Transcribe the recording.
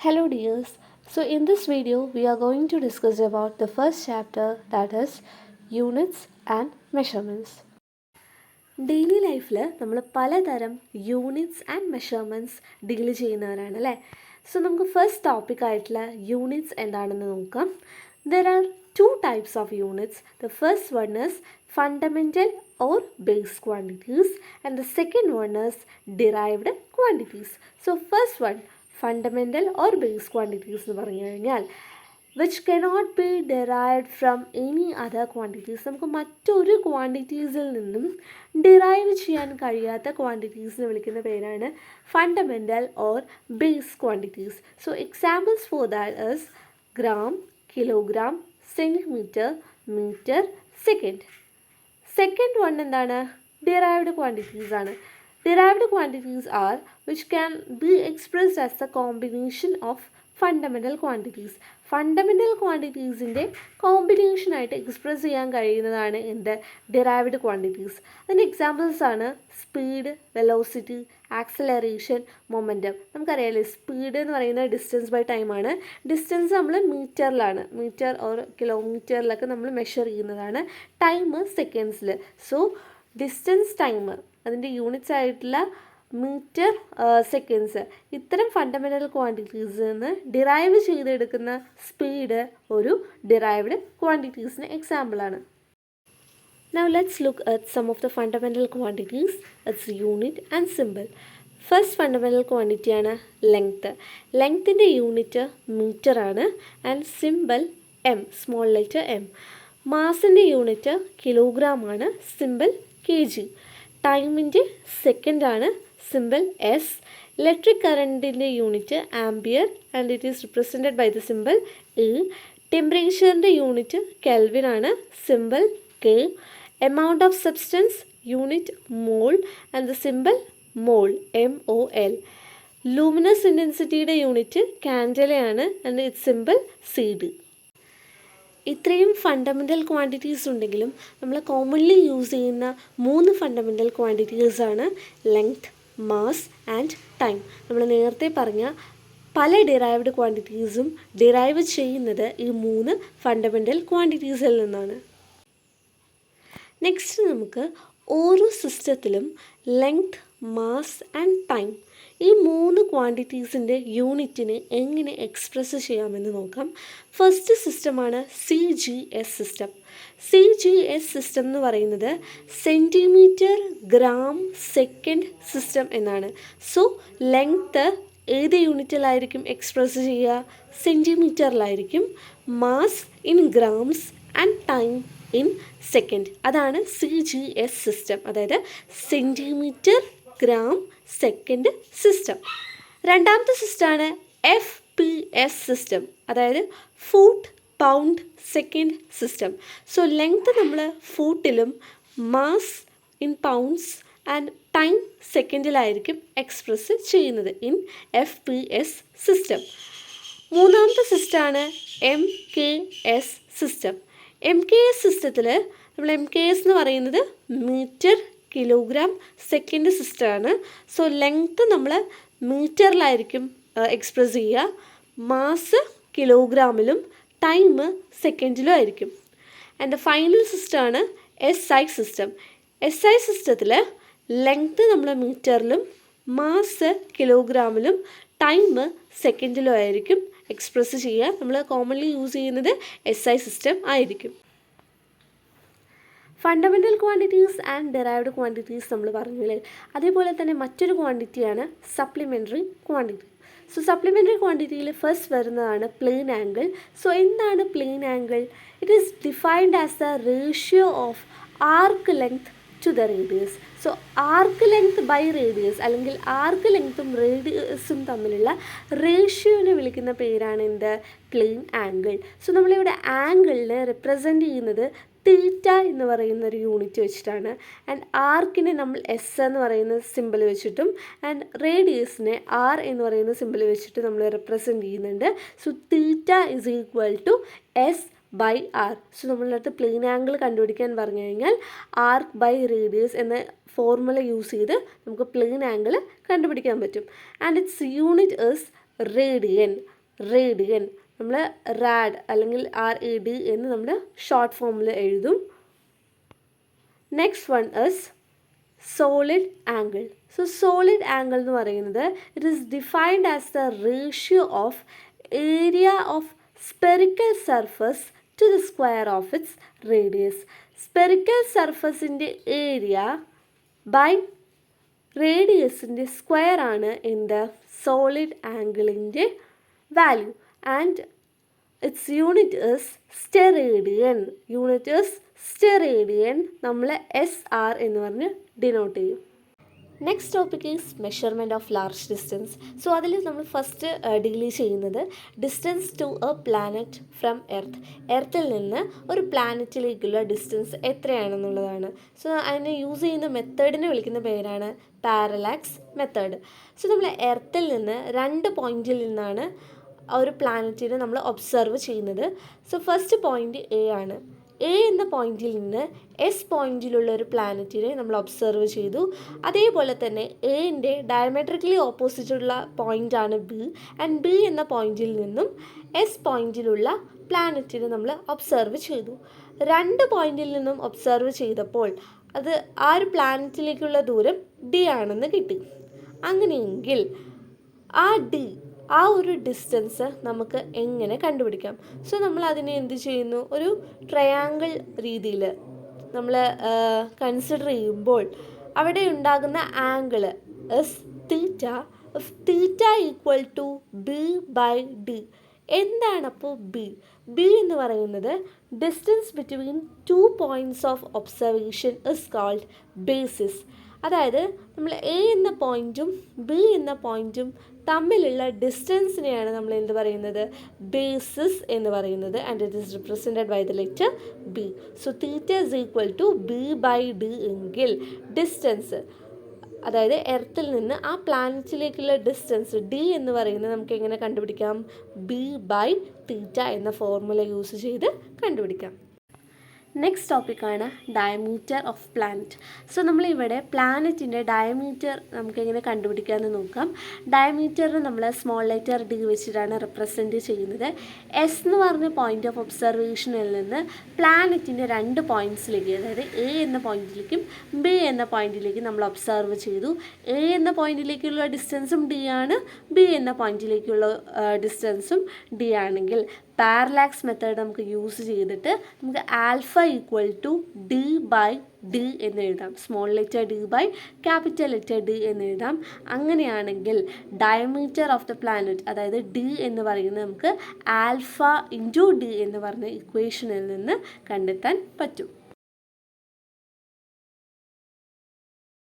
Hello dears. So in this video we are going to discuss about the first chapter, that is units and measurements. Daily ലൈഫിൽ നമ്മൾ പലതരം units and measurements deal ചെയ്യുന്നവരാണ് അല്ലേ. So നമുക്ക് first topic ആയിട്ടുള്ള units എന്താണെന്ന് നോക്കാം. There are two types of units. The first one is fundamental or base quantities and the second one is derived quantities. So first one, fundamental or base quantities എന്ന് പറഞ്ഞു കഴിഞ്ഞാൽ which cannot be derived from any other quantities. നമുക്ക് മറ്റൊരു ക്വാണ്ടിറ്റീസിൽ നിന്നും derive ചെയ്യാൻ കഴിയാത്ത ക്വാണ്ടിറ്റീസിനെ വിളിക്കുന്ന പേരാണ് fundamental or base quantities. So examples for that is gram, kilogram, centimetre, metre, second. Second one എന്താണ്? ഡിറൈവ്ഡ് ക്വാണ്ടിറ്റീസ് ആണ്. Derived quantities are which can be expressed as a combination of fundamental quantities. Fundamental ക്വാണ്ടിറ്റീസിൻ്റെ കോമ്പിനേഷനായിട്ട് express ചെയ്യാൻ കഴിയുന്നതാണ് എന്ത്? Derived quantities. അതിൻ്റെ examples ആണ് speed, velocity, acceleration, momentum. നമുക്കറിയാമല്ലേ സ്പീഡ് എന്ന് പറയുന്നത് ഡിസ്റ്റൻസ് ബൈ ടൈമാണ്. ഡിസ്റ്റൻസ് നമ്മൾ മീറ്ററിലാണ്, മീറ്റർ ഓർ കിലോമീറ്ററിലൊക്കെ നമ്മൾ മെഷർ ചെയ്യുന്നതാണ്. ടൈം സെക്കൻഡ്സിൽ. സോ ഡിസ്റ്റൻസ് ടൈം അതിൻ്റെ യൂണിറ്റ്സ് ആയിട്ടുള്ള മീറ്റർ, സെക്കൻഡ്സ്, ഇത്തരം ഫണ്ടമെൻ്റൽ ക്വാണ്ടിറ്റീസിൽ നിന്ന് ഡിറൈവ് ചെയ്തെടുക്കുന്ന സ്പീഡ് ഒരു ഡിറൈവ്ഡ് ക്വാണ്ടിറ്റീസിന് എക്സാമ്പിളാണ്. Now let's look at some of the fundamental quantities, its unit and symbol. First fundamental quantity ആണ് ലെങ്ത്. ലെങ്ത്തിൻ്റെ യൂണിറ്റ് മീറ്റർ ആണ് and simple M, small letter M. മാസിൻ്റെ unit kilogram ആണ്, simple K G. ടൈമിൻ്റെ second ആണ്, simple S. Electric കറണ്ടിൻ്റെ unit ampere and it is represented by the simple E. ടെമ്പറേച്ചറിൻ്റെ unit kelvin ആണ്, simple K. Amount of substance unit mole and the symbol mole, MOL. Luminous intensity unit കാൻഡലയാണ് and its symbol CD. ഇത്രയും fundamental quantities ഉണ്ടെങ്കിലും നമ്മൾ commonly use ചെയ്യുന്ന 3 fundamental ക്വാണ്ടിറ്റീസാണ് length, mass and time. നമ്മൾ നേരത്തെ പറഞ്ഞ പല ഡിറൈവ്ഡ് ക്വാണ്ടിറ്റീസും ഡിറൈവ് ചെയ്യുന്നത് ഈ 3 ഫണ്ടമെൻ്റൽ ക്വാണ്ടിറ്റീസിൽ നിന്നാണ്. നെക്സ്റ്റ് നമുക്ക് ഓരോ സിസ്റ്റത്തിലും ലെങ്ത്, മാസ് ആൻഡ് ടൈം ഈ 3 ക്വാണ്ടിറ്റീസിൻ്റെ യൂണിറ്റിനെ എങ്ങനെ എക്സ്പ്രസ് ചെയ്യാമെന്ന് നോക്കാം. ഫസ്റ്റ് സിസ്റ്റമാണ് CGS സിസ്റ്റം. CGS സിസ്റ്റം എന്ന് പറയുന്നത് സെൻറ്റിമീറ്റർ ഗ്രാം സെക്കൻഡ് സിസ്റ്റം എന്നാണ്. സോ ലെങ്ത്ത് ഏത് യൂണിറ്റിലായിരിക്കും എക്സ്പ്രസ് ചെയ്യുക? സെൻറ്റിമീറ്ററിലായിരിക്കും. Mass in grams and time in second. അതാണ് CGS സിസ്റ്റം, അതായത് സെൻറ്റിമീറ്റർ ഗ്രാം സെക്കൻഡ് സിസ്റ്റം. രണ്ടാമത്തെ സിസ്റ്റമാണ് FPS സിസ്റ്റം, അതായത് foot pound second system. So length നമ്മൾ ഫൂട്ടിലും mass in pounds and time സെക്കൻഡിലായിരിക്കും എക്സ്പ്രസ് ചെയ്യുന്നത് ഇൻ FPS സിസ്റ്റം. മൂന്നാമത്തെ സിസ്റ്റമാണ് MKS സിസ്റ്റം. MKS സിസ്റ്റത്തിൽ നമ്മൾ MKS എന്ന് പറയുന്നത് മീറ്റർ കിലോഗ്രാം സെക്കൻഡ് സിസ്റ്റമാണ്. സോ ലെങ്ത്ത് നമ്മൾ മീറ്ററിലായിരിക്കും എക്സ്പ്രസ് ചെയ്യുക, മാസ് കിലോഗ്രാമിലും ടൈം സെക്കൻഡിലും ആയിരിക്കും. ആൻഡ് ഫൈനൽ സിസ്റ്റമാണ് SI സിസ്റ്റം. SI സിസ്റ്റത്തിൽ ലെങ്ത്ത് നമ്മൾ മീറ്ററിലും മാസ് കിലോഗ്രാമിലും ടൈം സെക്കൻഡിലും ആയിരിക്കും എക്സ്പ്രസ് ചെയ്യുക. നമ്മൾ കോമൺലി യൂസ് ചെയ്യുന്നത് SI സിസ്റ്റം ആയിരിക്കും. Fundamental quantities and derived quantities നമ്മൾ പറഞ്ഞില്ലേ, അതേപോലെ തന്നെ മറ്റൊരു ക്വാണ്ടിറ്റിയാണ് സപ്ലിമെൻ്ററി ക്വാണ്ടിറ്റി. സോ സപ്ലിമെൻ്ററി ക്വാണ്ടിറ്റിയിൽ ഫസ്റ്റ് വരുന്നതാണ് പ്ലെയിൻ ആംഗിൾ. സോ എന്താണ് plane angle? It is defined as the ratio of arc length to the radius. So arc length by radius, അല്ലെങ്കിൽ ആർക്ക് ലെങ്ത്തും റേഡിയസും തമ്മിലുള്ള റേഷ്യോനെ വിളിക്കുന്ന പേരാണ് എന്ത്? Plain angle. സോ നമ്മളിവിടെ ആംഗിളിനെ റെപ്രസെൻ്റ് ചെയ്യുന്നത് തീറ്റ എന്ന് പറയുന്ന ഒരു യൂണിറ്റ് വെച്ചിട്ടാണ്. ആൻഡ് ആർക്കിനെ നമ്മൾ S എന്ന് പറയുന്ന സിമ്പിൾ വെച്ചിട്ടും ആൻഡ് റേഡിയസിനെ R എന്ന് പറയുന്ന സിമ്പിൾ വെച്ചിട്ട് നമ്മൾ റെപ്രസെൻ്റ് ചെയ്യുന്നുണ്ട്. So theta is equal to S/R. So നമ്മളുടെ അടുത്ത് പ്ലെയിൻ ആംഗിൾ കണ്ടുപിടിക്കാൻ പറഞ്ഞു കഴിഞ്ഞാൽ ആർക്ക് ബൈ റേഡിയസ് എന്ന ഫോർമുല യൂസ് ചെയ്ത് നമുക്ക് പ്ലെയിൻ ആംഗിൾ കണ്ടുപിടിക്കാൻ പറ്റും. And its unit is radian. Radian. നമ്മൾ റാഡ് അല്ലെങ്കിൽ RAD എന്ന് നമ്മൾ ഷോർട്ട് ഫോമിൽ എഴുതും. Next one is solid angle. So solid angle എന്ന് പറയുന്നത് it is defined as the ratio of area of spherical surface to the square of its radius. Spherical സർഫസിൻ്റെ area by റേഡിയസിൻ്റെ square ആണ് എന്ത് സോളിഡ് ആംഗിളിൻ്റെ value. And its unit is steradian. നമ്മൾ SR എന്ന് പറഞ്ഞ് ഡിനോട്ട് ചെയ്യും. Next topic is measurement of large distance. So അതിൽ നമ്മൾ ഫസ്റ്റ് ഡീൽ ചെയ്യുന്നത് distance to a planet from earth. എർത്തിൽ നിന്ന് ഒരു പ്ലാനറ്റിലേക്കുള്ള ഡിസ്റ്റൻസ് എത്രയാണെന്നുള്ളതാണ്. സോ അതിനെ യൂസ് ചെയ്യുന്ന മെത്തേഡിനെ വിളിക്കുന്ന പേരാണ് പാരലാക്സ് മെത്തേഡ്. സോ നമ്മൾ എർത്തിൽ നിന്ന് 2 പോയിന്റിൽ നിന്നാണ് ഒരു പ്ലാനറ്റിനെ നമ്മൾ ഒബ്സർവ് ചെയ്യുന്നത്. സോ ഫസ്റ്റ് പോയിന്റ് A ആണ്. A എന്ന പോയിന്റിൽ നിന്ന് S പോയിന്റിലുള്ള ഒരു പ്ലാനറ്റിനെ നമ്മൾ ഒബ്സർവ് ചെയ്തു. അതേപോലെ തന്നെ Aൻ്റെ ഡയമെട്രിക്കലി ഓപ്പോസിറ്റുള്ള പോയിൻ്റാണ് B. ആൻഡ് B എന്ന പോയിന്റിൽ നിന്നും S പോയിന്റിലുള്ള പ്ലാനറ്റിനെ നമ്മൾ ഒബ്സർവ് ചെയ്തു. 2 പോയിന്റിൽ നിന്നും ഒബ്സർവ് ചെയ്തപ്പോൾ അത് ആ ഒരു പ്ലാനറ്റിലേക്കുള്ള ദൂരം D ആണെന്ന് കിട്ടി. അങ്ങനെയെങ്കിൽ ആ ഒരു ഡിസ്റ്റൻസ് നമുക്ക് എങ്ങനെ കണ്ടുപിടിക്കാം? സോ നമ്മൾ അതിനെ എന്ത് ചെയ്യുന്നു, ഒരു ട്രയാങ്കിൾ രീതിയിൽ നമ്മൾ കൺസിഡർ ചെയ്യുമ്പോൾ അവിടെ ഉണ്ടാകുന്ന angle is theta. If theta equal to B/D. എന്താണ് അപ്പോൾ B എന്ന് പറയുന്നത് distance between 2 points of observation is called basis. അതായത് നമ്മൾ A എന്ന പോയിൻറ്റും B എന്ന പോയിൻറ്റും തമ്മിലുള്ള ഡിസ്റ്റൻസിനെയാണ് നമ്മൾ എന്ത് പറയുന്നത്, ബേസിസ് എന്ന് പറയുന്നത്. And it is represented by the letter B. So theta is equal to B/D എങ്കിൽ ഡിസ്റ്റൻസ്, അതായത് എർത്തിൽ നിന്ന് ആ പ്ലാനറ്റിലേക്കുള്ള ഡിസ്റ്റൻസ് D എന്ന് പറയുന്നത് നമുക്ക് എങ്ങനെ കണ്ടുപിടിക്കാം, B/θ എന്ന ഫോർമുല യൂസ് ചെയ്ത് കണ്ടുപിടിക്കാം. നെക്സ്റ്റ് ടോപ്പിക്കാണ് ഡയമീറ്റർ ഓഫ് പ്ലാനറ്റ്. സോ നമ്മളിവിടെ പ്ലാനറ്റിൻ്റെ ഡയമീറ്റർ നമുക്ക് എങ്ങനെ കണ്ടുപിടിക്കാമെന്ന് നോക്കാം. ഡയമീറ്ററിന് നമ്മൾ സ്മോൾ ലെറ്റർ D വെച്ചിട്ടാണ് റെപ്രസെൻറ്റ് ചെയ്യുന്നത്. S എന്ന് പറഞ്ഞ പോയിൻ്റ് ഓഫ് ഒബ്സർവേഷനിൽ നിന്ന് പ്ലാനറ്റിൻ്റെ 2 പോയിൻറ്റ്സിലേക്ക്, അതായത് A എന്ന പോയിൻറ്റിലേക്കും B എന്ന പോയിൻറ്റിലേക്കും നമ്മൾ ഒബ്സർവ് ചെയ്തു. A എന്ന പോയിൻറ്റിലേക്കുള്ള ഡിസ്റ്റൻസും D ആണ്, B എന്ന പോയിൻറ്റിലേക്കുള്ള ഡിസ്റ്റൻസും D ആണെങ്കിൽ പാരലാക്സ് മെത്തേഡ് നമുക്ക് യൂസ് ചെയ്തിട്ട് നമുക്ക് ആൽഫ ഈക്വൽ ടു D/D എന്ന് എഴുതാം. Small letter D by capital letter D എന്ന് എഴുതാം. അങ്ങനെയാണെങ്കിൽ ഡയമീറ്റർ ഓഫ് ദ പ്ലാനറ്റ്, അതായത് D എന്ന് പറയുന്നത് നമുക്ക് ആൽഫ ഇൻറ്റു D എന്ന് പറഞ്ഞ ഇക്വേഷനിൽ നിന്ന് കണ്ടെത്താൻ പറ്റും.